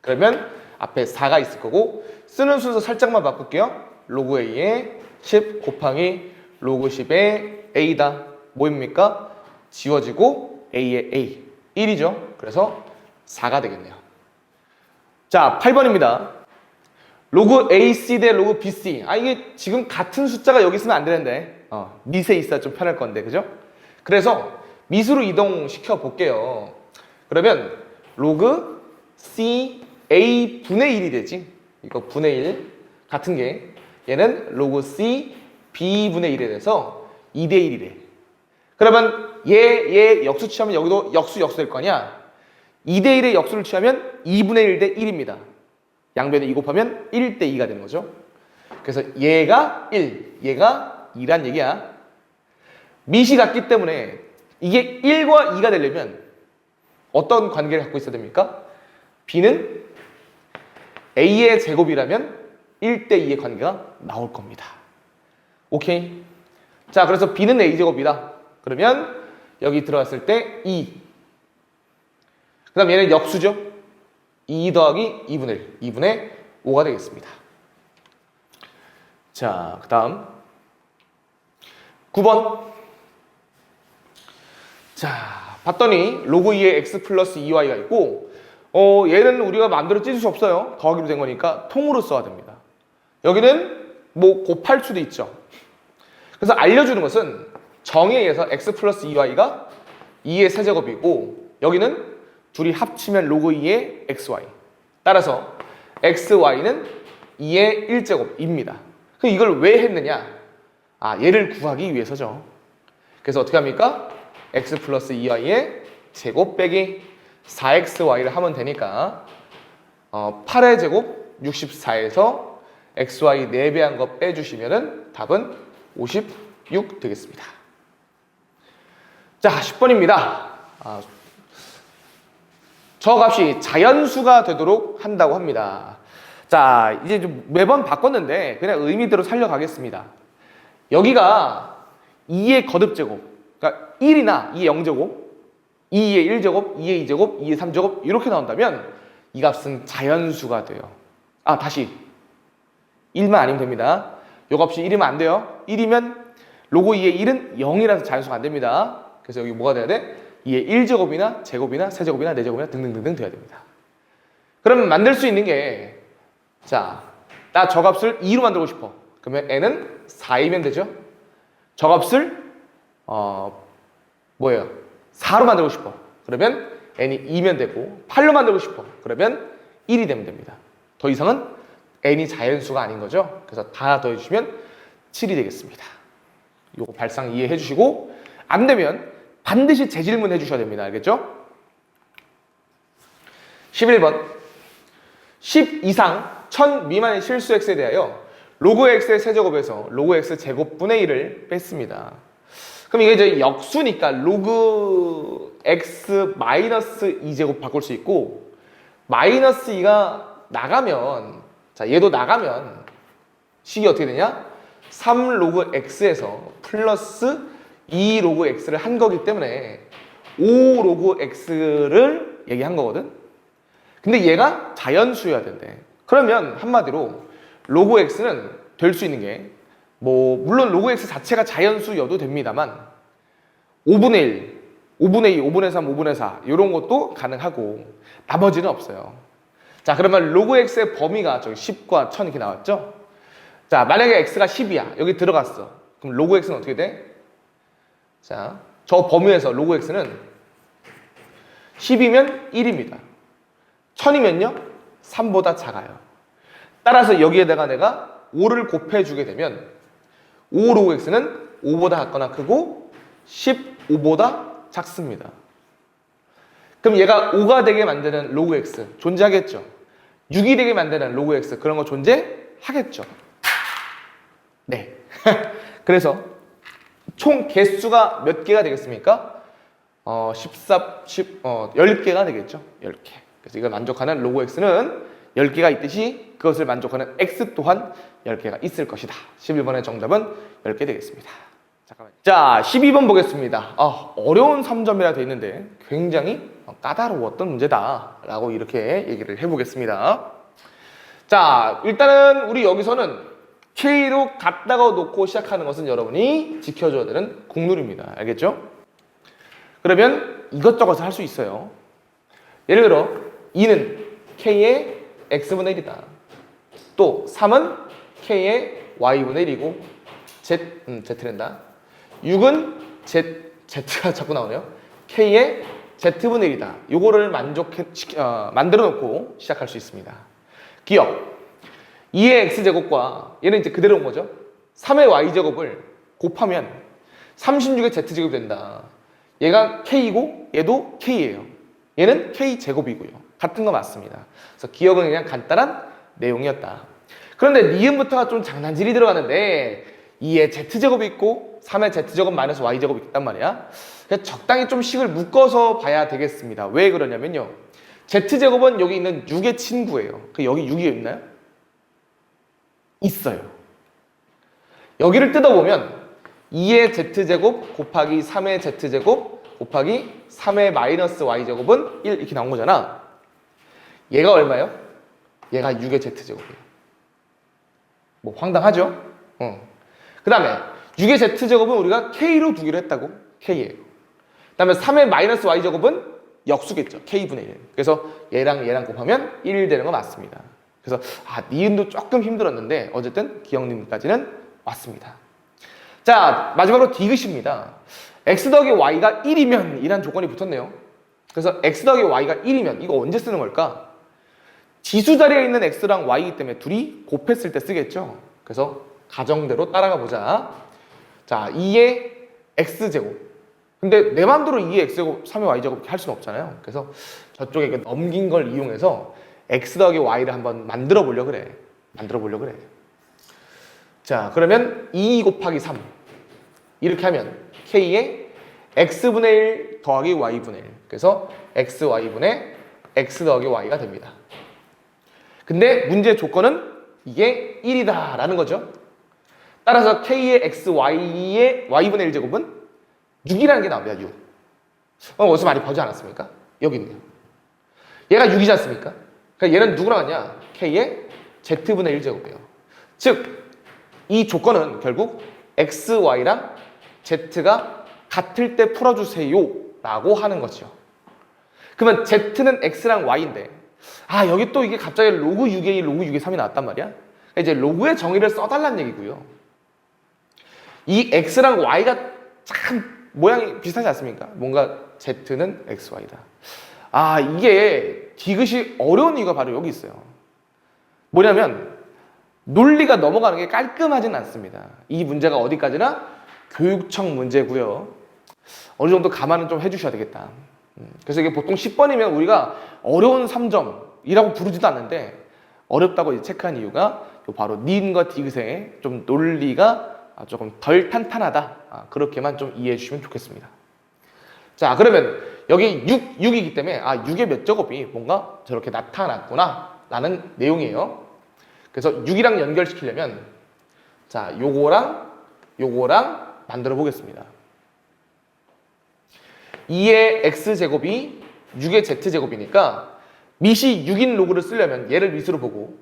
그러면 앞에 4가 있을 거고 쓰는 순서 살짝만 바꿀게요. 로그 A의 10 곱하기 로그 10의 A다. 뭐입니까? 지워지고 A의 A 1이죠. 그래서 4가 되겠네요. 자, 8번입니다. 로그 AC 대 로그 BC. 이게 지금 같은 숫자가 여기 있으면 안 되는데 밑에 있어야 좀 편할 건데, 그죠? 그래서 밑으로 이동시켜 볼게요. 그러면 로그 C A 분의 1이 되지. 이거 분의 1 같은 게 얘는 로그 C B 분의 1에 대해서 2대 1이래. 그러면 얘 역수 취하면 여기도 역수 될 거냐? 2대 1의 역수를 취하면 2분의 1 대 1입니다. 양변에 2 곱하면 1 대 2가 되는 거죠. 그래서 얘가 1, 얘가 2란 얘기야. 밑이 같기 때문에 이게 1과 2가 되려면 어떤 관계를 갖고 있어야 됩니까? B는 A의 제곱이라면 1 대 2의 관계가 나올 겁니다. 오케이? 자, 그래서 B는 A제곱이다. 그러면 여기 들어갔을 때 2. 그 다음 얘는 역수죠. 2 더하기 2분의 1, 2분의 5가 되겠습니다. 자, 그 다음 9번. 자, 봤더니 로그 2에 x 플러스 2y가 있고 얘는 우리가 마음대로 찢을 수 없어요. 더하기로 된 거니까 통으로 써야 됩니다. 여기는 뭐 곱할 수도 있죠. 그래서 알려주는 것은 정에 의해서 x 플러스 2y가 2의 세제곱이고 여기는 둘이 합치면 로그 2의 xy. 따라서 xy는 2의 1제곱입니다. 그럼 이걸 왜 했느냐? 얘를 구하기 위해서죠. 그래서 어떻게 합니까? x 플러스 2y의 제곱 빼기 4xy를 하면 되니까 8의 제곱 64에서 xy 4배한 거 빼주시면 답은 56 되겠습니다. 자, 10번입니다. 저 값이 자연수가 되도록 한다고 합니다. 자, 이제 좀 매번 바꿨는데 그냥 의미대로 살려가겠습니다. 여기가 2의 거듭제곱, 그러니까 1이나 2의 0제곱, 2의 1제곱, 2의 2제곱, 2의 3제곱 이렇게 나온다면 이 값은 자연수가 돼요. 다시 1만 아니면 됩니다. 이 값이 1이면 안 돼요. 1이면 로그 2의 1은 0이라서 자연수가 안 됩니다. 그래서 여기 뭐가 돼야 돼? 2의 1제곱이나 제곱이나 세제곱이나 네제곱이나 등등등등 돼야 됩니다. 그러면 만들 수 있는 게 자, 나 저 값을 2로 만들고 싶어. 그러면 n은 4이면 되죠. 저 값을 뭐예요? 4로 만들고 싶어. 그러면 n이 2면 되고 8로 만들고 싶어. 그러면 1이 되면 됩니다. 더 이상은 n이 자연수가 아닌 거죠. 그래서 다 더해주시면 7이 되겠습니다. 요거 발상 이해해 주시고 안 되면 반드시 재질문 해주셔야 됩니다. 알겠죠? 11번 10 이상 1000 미만의 실수 x에 대하여 로그 x의 세제곱에서 로그 x 제곱분의 1을 뺐습니다. 그럼 이게 이제 역수니까 로그 x 마이너스 2제곱 바꿀 수 있고 마이너스 2가 나가면 자 얘도 나가면 식이 어떻게 되냐? 3 로그 x에서 플러스 2 로그 x를 한 거기 때문에 5 로그 x를 얘기한 거거든. 근데 얘가 자연수여야 된대. 그러면 한마디로 로그 x는 될 수 있는 게 뭐 물론 로그 x 자체가 자연수여도 됩니다만 5분의 1, 5분의 2, 5분의 3, 5분의 4 이런 것도 가능하고 나머지는 없어요. 자, 그러면 로그 x의 범위가 저기 10과 1000 이렇게 나왔죠? 자, 만약에 x가 10이야. 여기 들어갔어. 그럼 로그 x는 어떻게 돼? 자, 저 범위에서 로그 x는 10이면 1입니다. 1000이면요? 3보다 작아요. 따라서 여기에다가 내가 5를 곱해주게 되면 5 로그 x는 5보다 작거나 크고 15보다 작습니다. 그럼 얘가 5가 되게 만드는 로그 x 존재하겠죠? 6이 되게 만드는 로그 x 그런 거 존재하겠죠? 네. 그래서 총 개수가 몇 개가 되겠습니까? 10개가 되겠죠? 10개. 그래서 이걸 만족하는 로그 x는 10개가 있듯이 그것을 만족하는 x 또한 10개가 있을 것이다. 11번의 정답은 10개 되겠습니다. 잠깐만요. 자, 12번 보겠습니다. 어려운 3점이라 되어 있는데 굉장히 까다로웠던 문제다 라고 이렇게 얘기를 해보겠습니다. 자, 일단은 우리 여기서는 K로 같다고 놓고 시작하는 것은 여러분이 지켜줘야 되는 국룰입니다. 알겠죠? 그러면 이것저것 할 수 있어요. 예를 들어 2는 K의 x분의 1이다. 또 3은 k의 y분의 1이고 z된다. 6은 z가 자꾸 나오네요. k의 z분의 1이다. 요거를 만들어 놓고 시작할 수 있습니다. 기억. 2의 x제곱과 얘는 이제 그대로 온 거죠. 3의 y제곱을 곱하면 36의 z제곱이 된다. 얘가 k이고 얘도 k예요. 얘는 k제곱이고요. 같은 거 맞습니다. 그래서 기억은 그냥 간단한 내용이었다. 그런데 니은부터가 좀 장난질이 들어가는데 2의 z제곱이 있고 3의 z제곱 마이너스 y제곱이 있단 말이야. 그래서 적당히 좀 식을 묶어서 봐야 되겠습니다. 왜 그러냐면요. z제곱은 여기 있는 6의 친구예요. 여기 6이 있나요? 있어요. 여기를 뜯어보면 2의 z제곱 곱하기 3의 z제곱 곱하기 3의 마이너스 y제곱은 1 이렇게 나온 거잖아. 얘가 얼마예요? 얘가 6의 z제곱이에요. 뭐 황당하죠? 그 다음에 6의 z제곱은 우리가 k로 두기로 했다고. k예요. 그 다음에 3의 마이너스 y제곱은 역수겠죠. k분의 1. 그래서 얘랑 곱하면 1 되는 거 맞습니다. 그래서 니은도 조금 힘들었는데 어쨌든 기억님까지는 왔습니다. 자, 마지막으로 디귿입니다. x 더하기 y가 1이면 이란 조건이 붙었네요. 그래서 x 더하기 y가 1이면 이거 언제 쓰는 걸까? 지수 자리에 있는 x랑 y이기 때문에 둘이 곱했을 때 쓰겠죠. 그래서 가정대로 따라가 보자. 자, 2의 x제곱. 근데 내 맘대로 2의 x제곱, 3의 y제곱 이렇게 할 수는 없잖아요. 그래서 저쪽에 넘긴 걸 이용해서 x 더하기 y를 한번 만들어 보려고 그래. 자, 그러면 2 곱하기 3 이렇게 하면 k의 x분의 1 더하기 y분의 1. 그래서 xy분의 x 더하기 y가 됩니다. 근데 문제의 조건은 이게 1이다 라는 거죠. 따라서 k의 xy의 y분의 1제곱은 6이라는 게 나옵니다. 6. 어디서 많이 보지 않았습니까? 여기 있네요. 얘가 6이지 않습니까? 그러니까 얘는 누구랑 같냐? k의 z분의 1제곱이에요. 즉, 이 조건은 결국 xy랑 z가 같을 때 풀어주세요 라고 하는 거죠. 그러면 z는 x랑 y인데 여기 또 이게 갑자기 로그 6의 1, 로그 6의 3이 나왔단 말이야. 이제 로그의 정의를 써달라는 얘기고요. 이 x랑 y가 참 모양이 비슷하지 않습니까? 뭔가 z는 xy다. 이게 디귿이 어려운 이유가 바로 여기 있어요. 뭐냐면 논리가 넘어가는 게 깔끔하진 않습니다. 이 문제가 어디까지나 교육청 문제고요. 어느 정도 감안은 좀 해주셔야 되겠다. 그래서 이게 보통 10번이면 우리가 어려운 3점이라고 부르지도 않는데 어렵다고 이제 체크한 이유가 바로 니은과 디귿의 좀 논리가 조금 덜 탄탄하다. 그렇게만 좀 이해해 주시면 좋겠습니다. 자, 그러면 여기 6이기 때문에 6의 몇 제곱이 뭔가 저렇게 나타났구나 라는 내용이에요. 그래서 6이랑 연결시키려면 자, 요거랑 만들어 보겠습니다. 2의 x제곱이 6의 z제곱이니까 밑이 6인 로그를 쓰려면 얘를 밑으로 보고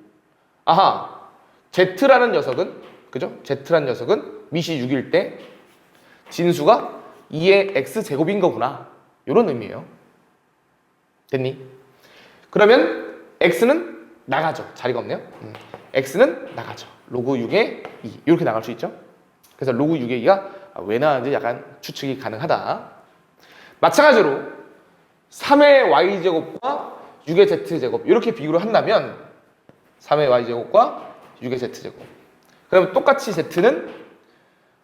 z라는 녀석은 그죠? z라는 녀석은 밑이 6일 때 진수가 2의 x제곱인 거구나. 이런 의미예요. 됐니? 그러면 x는 나가죠. 자리가 없네요. x는 나가죠. 로그 6의 2 이렇게 나갈 수 있죠. 그래서 로그 6의 2가 왜 나왔는지 약간 추측이 가능하다. 마찬가지로 3의 y제곱과 6의 z제곱 이렇게 비교를 한다면 3의 y제곱과 6의 z제곱 그러면 똑같이 z는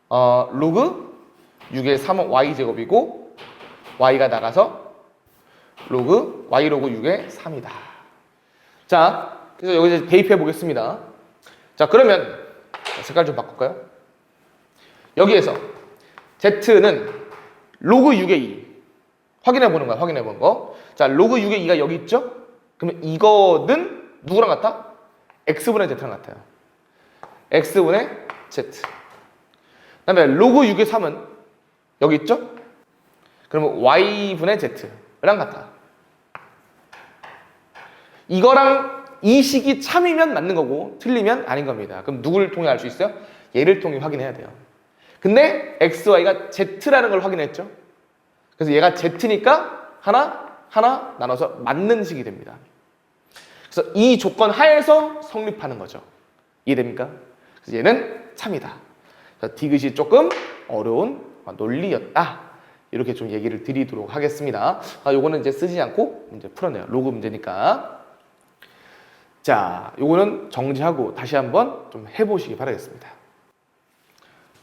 로그 6의 3y제곱이고 y가 나가서 로그 y 로그 6의 3이다. 자, 그래서 여기 이제 대입해 보겠습니다. 자, 그러면 색깔 좀 바꿀까요? 여기에서 z는 로그 6의 2 확인해 보는 거야. 확인해 보는 거. 자, 로그 6의 2가 여기 있죠? 그러면 이거는 누구랑 같아? x분의 z랑 같아요. x분의 z. 그다음에 로그 6의 3은 여기 있죠? 그러면 y분의 z랑 같아. 이거랑 이 식이 참이면 맞는 거고 틀리면 아닌 겁니다. 그럼 누구를 통해 알 수 있어요? 얘를 통해 확인해야 돼요. 근데 xy가 z라는 걸 확인했죠? 그래서 얘가 z니까 하나 나눠서 맞는 식이 됩니다. 그래서 이 조건 하에서 성립하는 거죠. 이해됩니까? 그래서 얘는 참이다. 디귿이 조금 어려운 논리였다. 이렇게 좀 얘기를 드리도록 하겠습니다. 요거는 이제 쓰지 않고 문제 풀어내요. 로그 문제니까. 자, 요거는 정지하고 다시 한번 좀 해보시기 바라겠습니다.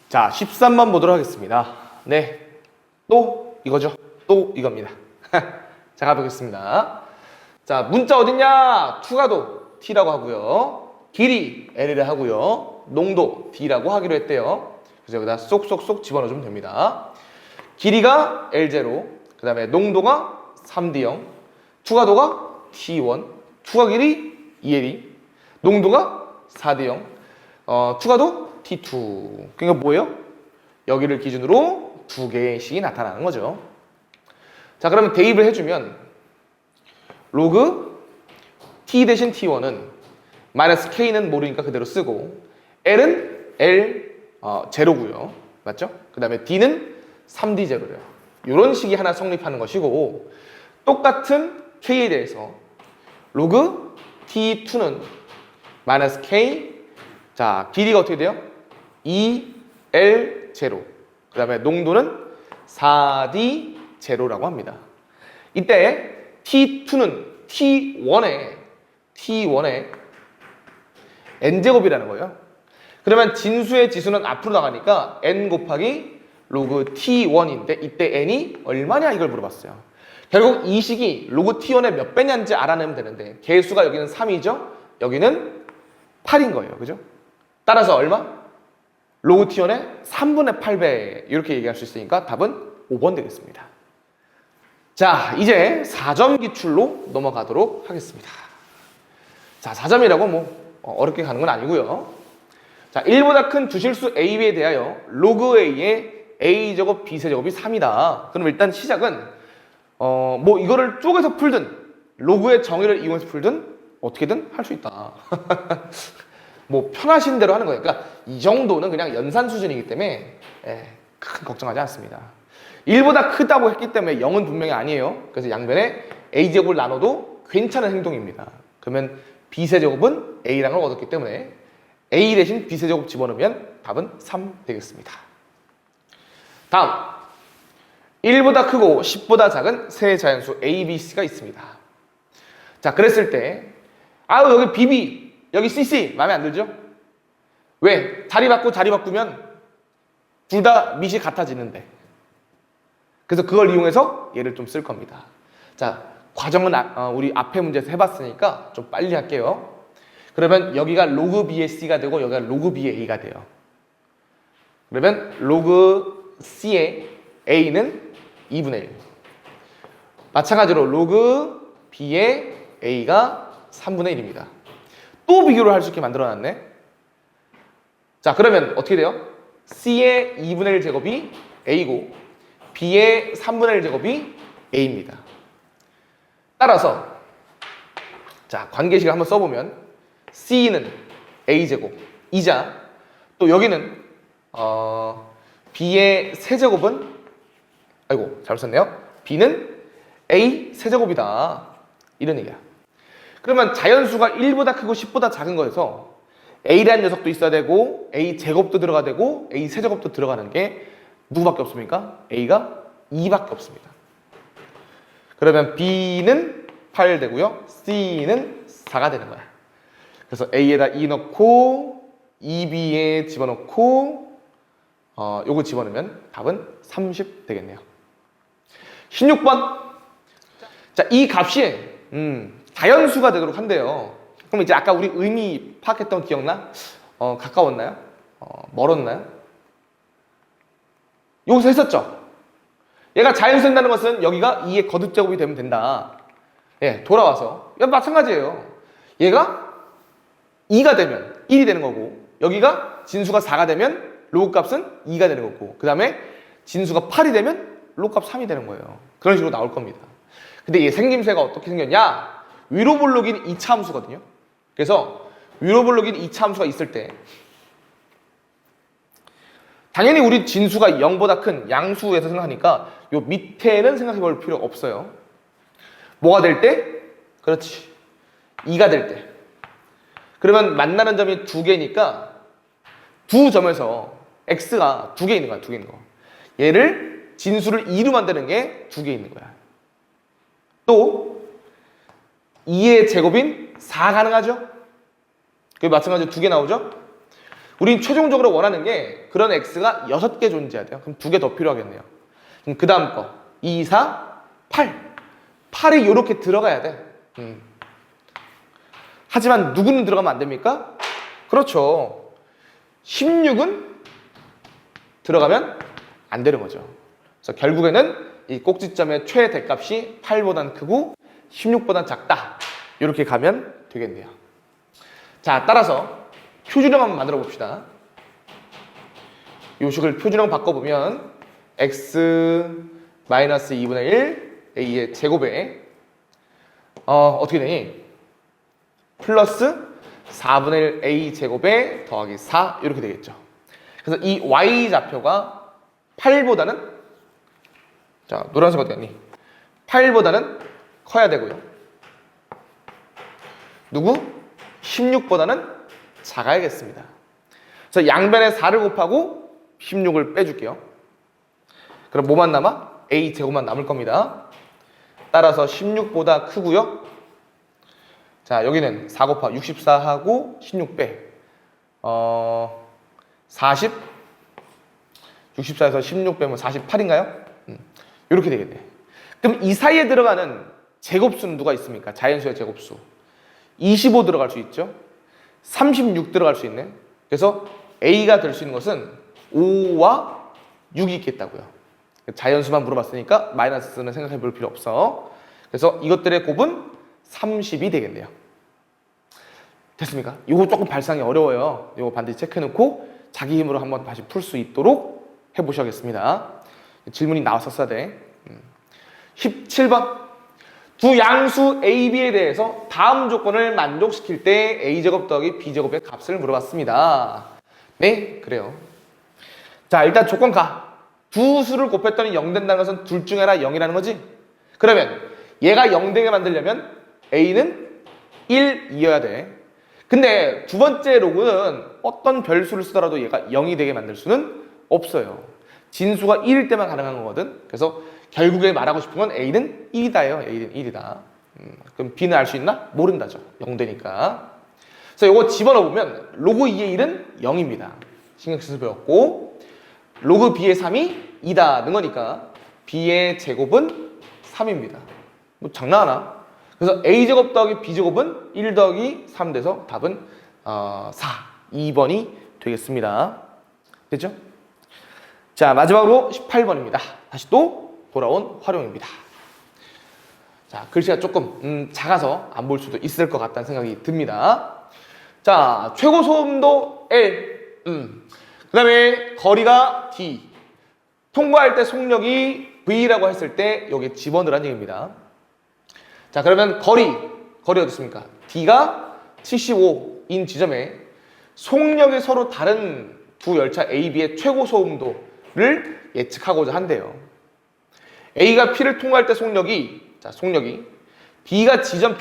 자, 13번 보도록 하겠습니다. 네, 또 이거죠. 또 이겁니다. 자, 가보겠습니다. 자, 문자 어딨냐? 투가도 T라고 하고요. 길이 L이라 하고요. 농도 D라고 하기로 했대요. 그래서 여기다 쏙쏙쏙 집어넣어주면 됩니다. 길이가 L0, 그 다음에 농도가 3D0, 투가도가 T1, 투가 길이 2L2, 농도가 4D0, 투가도 T2. 그러니까 뭐예요? 여기를 기준으로 두 개의 식이 나타나는 거죠. 자, 그러면 대입을 해주면 로그 T 대신 T1은 마이너스 K는 모르니까 그대로 쓰고 L은 L 제로고요. 맞죠? 그 다음에 D는 3D 제로래요. 이런 식이 하나 성립하는 것이고 똑같은 K에 대해서 로그 T2는 마이너스 K 자 길이가 어떻게 돼요? 2L 제로 그 다음에 농도는 4D 제로라고 합니다. 이때 T2는 T1에 N제곱이라는 거예요. 그러면 진수의 지수는 앞으로 나가니까 N 곱하기 로그 T1인데 이때 N이 얼마냐 이걸 물어봤어요. 결국 이 식이 로그 T1의 몇 배냐인지 알아내면 되는데 개수가 여기는 3이죠. 여기는 8인 거예요. 그죠? 따라서 얼마? 로그 T1의 3분의 8배 이렇게 얘기할 수 있으니까 답은 5번 되겠습니다. 자, 이제 4점 기출로 넘어가도록 하겠습니다. 자, 4점이라고 뭐 어렵게 가는 건 아니고요. 자, 1보다 큰 두 실수 A, B에 대하여 로그 A의 A제곱 B세제곱이 3이다. 그럼 일단 시작은 뭐 이거를 쪼개서 풀든 로그의 정의를 이용해서 풀든 어떻게든 할 수 있다. 뭐 편하신 대로 하는 거예요. 그러니까 이 정도는 그냥 연산 수준이기 때문에 큰 걱정하지 않습니다. 1보다 크다고 했기 때문에 0은 분명히 아니에요. 그래서 양변에 A제곱을 나눠도 괜찮은 행동입니다. 그러면 B세제곱은 A랑을 얻었기 때문에 A 대신 B세제곱 집어넣으면 답은 3 되겠습니다. 다음 1보다 크고 10보다 작은 세 자연수 A, B, C가 있습니다. 자, 그랬을 때 여기 BB, 여기 CC 마음에 안 들죠? 왜? 자리 바꾸면 둘 다 밑이 같아지는데 그래서 그걸 이용해서 얘를 좀 쓸 겁니다. 자, 과정은 우리 앞에 문제에서 해봤으니까 좀 빨리 할게요. 그러면 여기가 로그 B의 C가 되고 여기가 로그 B의 A가 돼요. 그러면 로그 C의 A는 2분의 1. 마찬가지로 로그 B의 A가 3분의 1입니다. 또 비교를 할 수 있게 만들어놨네. 자, 그러면 어떻게 돼요? C의 2분의 1 제곱이 A고 B의 3분의 1 제곱이 A입니다. 따라서 자, 관계식을 한번 써보면 C는 A제곱이자 또 여기는 B의 세제곱은 잘못 썼네요. B는 A 세제곱이다. 이런 얘기야. 그러면 자연수가 1보다 크고 10보다 작은 거에서 A라는 녀석도 있어야 되고 A 제곱도 들어가야 되고 A 세제곱도 들어가는 게 누구밖에 없습니까? A가 2밖에 없습니다. 그러면 B는 8 되고요. C는 4가 되는 거야. 그래서 A에다 2 넣고 2B에 집어넣고 요거 집어넣으면 답은 30 되겠네요. 16번. 자, 이 값이 자연수가 되도록 한대요. 그럼 이제 아까 우리 의미 파악했던 기억나? 가까웠나요? 멀었나요? 여기서 했었죠? 얘가 자연수 된다는 것은 여기가 2의 거듭제곱이 되면 된다. 예, 돌아와서. 마찬가지예요. 얘가 2가 되면 1이 되는 거고 여기가 진수가 4가 되면 로그 값은 2가 되는 거고 그 다음에 진수가 8이 되면 로그 값 3이 되는 거예요. 그런 식으로 나올 겁니다. 근데 얘 생김새가 어떻게 생겼냐? 위로 볼록인 2차 함수거든요. 그래서 위로 볼록인 2차 함수가 있을 때 당연히 우리 진수가 0보다 큰 양수에서 생각하니까 요 밑에는 생각해 볼 필요 없어요. 뭐가 될 때? 그렇지. 2가 될 때. 그러면 만나는 점이 두 개니까 두 점에서 x가 두 개 있는 거야. 두 개 있는 거. 얘를 진수를 2로 만드는 게 두 개 있는 거야. 또 2의 제곱인 4 가능하죠? 그게 마찬가지로 두 개 나오죠? 우린 최종적으로 원하는 게 그런 x가 6개 존재해야 돼요. 그럼 두 개 더 필요하겠네요. 그럼 그 다음 거 2, 4, 8. 8이 이렇게 들어가야 돼. 하지만 누구는 들어가면 안 됩니까? 그렇죠. 16은 들어가면 안 되는 거죠. 그래서 결국에는 이 꼭지점의 최대값이 8보단 크고 16보단 작다. 이렇게 가면 되겠네요. 자, 따라서 표준형 한번 만들어 봅시다. 요 식을 표준형 바꿔보면 x-2분의 1 a의 제곱에 어떻게 되니? 플러스 4분의 1 a 제곱에 더하기 4 이렇게 되겠죠. 그래서 이 y좌표가 8보다는 자 노란색 어디 갔니? 8보다는 커야 되고요. 누구? 16보다는 작아야겠습니다. 그래서 양변에 4를 곱하고 16을 빼줄게요. 그럼 뭐만 남아? a 제곱만 남을 겁니다. 따라서 16보다 크고요. 자 여기는 4 곱하 64하고 16 빼 40 64에서 16 빼면 48인가요? 이렇게 되겠네. 그럼 이 사이에 들어가는 제곱수는 누가 있습니까? 자연수의 제곱수 25 들어갈 수 있죠. 36 들어갈 수 있네. 그래서 a가 될 수 있는 것은 5와 6이 있겠다고요. 자연수만 물어봤으니까 마이너스는 생각해 볼 필요 없어. 그래서 이것들의 곱은 30이 되겠네요. 됐습니까? 이거 조금 발상이 어려워요. 이거 반드시 체크해놓고 자기 힘으로 한번 다시 풀 수 있도록 해보셔야겠습니다. 질문이 나왔었어야 돼. 17번. 두 양수 A, B에 대해서 다음 조건을 만족시킬 때 A제곱 더하기 B제곱의 값을 물어봤습니다. 네, 그래요. 자, 일단 조건 가. 두 수를 곱했더니 0 된다는 것은 둘 중에 하나 0이라는 거지? 그러면 얘가 0 되게 만들려면 A는 1이어야 돼. 근데 두 번째 로그는 어떤 별수를 쓰더라도 얘가 0이 되게 만들 수는 없어요. 진수가 1일 때만 가능한 거거든. 그래서 결국에 말하고 싶은 건 A는 1이다예요. A는 1이다. 그럼 B는 알 수 있나? 모른다죠. 0 되니까. 그래서 이거 집어넣으면 로그 2의 1은 0입니다. 신경 써서 배웠고 로그 B의 3이 2다는 거니까 B의 제곱은 3입니다. 뭐 장난하나? 그래서 A제곱 더하기 B제곱은 1 더하기 3 돼서 답은 4, 2번이 되겠습니다. 됐죠? 자, 마지막으로 18번입니다. 다시 또 돌아온 활용입니다. 자, 글씨가 조금 작아서 안 볼 수도 있을 것 같다는 생각이 듭니다. 자, 최고 소음도 L, 그 다음에 거리가 D, 통과할 때 속력이 V라고 했을 때 여기 집어넣으라는 얘기입니다. 자, 그러면 거리 어디 있습니까? D가 75인 지점에 속력이 서로 다른 두 열차 A, B의 최고 소음도를 예측하고자 한대요. A가 P를 통과할 때 속력이 B가 지점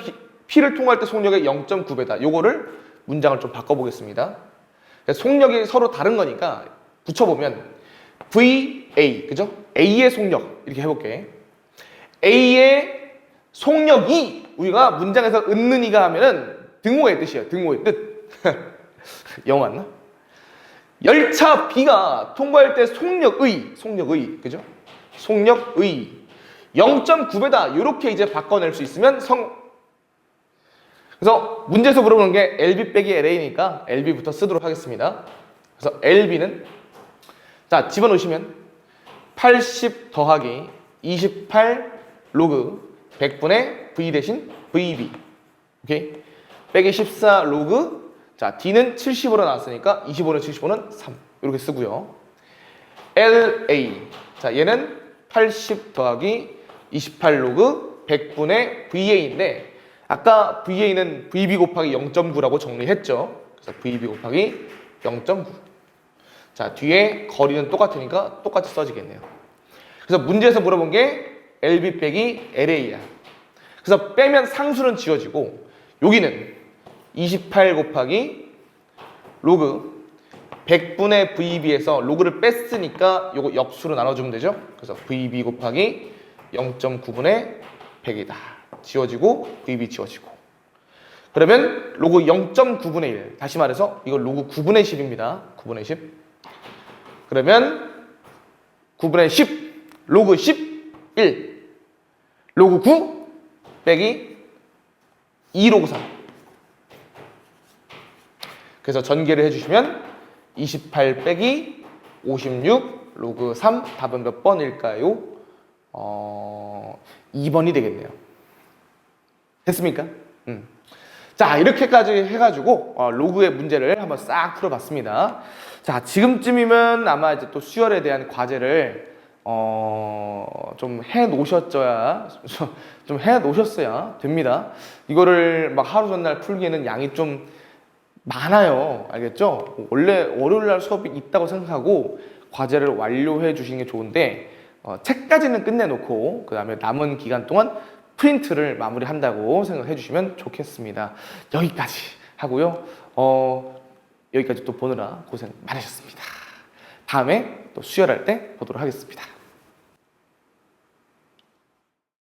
P를 통과할 때 속력의 0.9배다. 요거를 문장을 좀 바꿔보겠습니다. 속력이 서로 다른 거니까 붙여보면 VA, 그죠? A의 속력 이렇게 해볼게. A의 속력이 우리가 문장에서 은는이가 하면은 등호의 뜻이에요. 등호의 뜻. 영어 맞나? 열차 B가 통과할 때 속력의, 그죠? 속력의 0.9배다. 이렇게 이제 바꿔낼 수 있으면 그래서 문제에서 물어보는 게 LB 빼기 LA니까 LB부터 쓰도록 하겠습니다. 그래서 LB는 자 집어넣으시면 80 더하기 28 로그 100분의 V 대신 VB 오케이? 빼기 14 로그 자 D는 70으로 나왔으니까 25는 75는 3 이렇게 쓰고요. LA 자 얘는 80 더하기 28 로그 100분의 VA인데 아까 VA는 VB 곱하기 0.9라고 정리했죠. 그래서 VB 곱하기 0.9 자 뒤에 거리는 똑같으니까 똑같이 써지겠네요. 그래서 문제에서 물어본 게 LB 빼기 LA야. 그래서 빼면 상수는 지워지고 여기는 28 곱하기 로그 100분의 VB에서 로그를 뺐으니까 요거 역수로 나눠주면 되죠. 그래서 VB 곱하기 0.9분의 100이다. 지워지고 VB 지워지고. 그러면 로그 0.9분의 1. 다시 말해서 이거 로그 9분의 10입니다. 9분의 10. 그러면 9분의 10. 로그 11. 로그 9 빼기 2 로그 3. 그래서 전개를 해주시면 28 빼기 56 로그 3 답은 몇 번일까요? 2번이 되겠네요. 됐습니까? 자, 이렇게까지 해가지고 로그의 문제를 한번 싹 풀어봤습니다. 자, 지금쯤이면 아마 이제 또 수열에 대한 과제를 좀 해놓으셨어야 좀 해놓으셨어야 됩니다. 이거를 막 하루 전날 풀기에는 양이 좀 많아요. 알겠죠? 원래 월요일날 수업이 있다고 생각하고 과제를 완료해 주시는 게 좋은데 책까지는 끝내놓고 그 다음에 남은 기간 동안 프린트를 마무리한다고 생각해 주시면 좋겠습니다. 여기까지 하고요. 여기까지 또 보느라 고생 많으셨습니다. 다음에 또 수혈할 때 보도록 하겠습니다.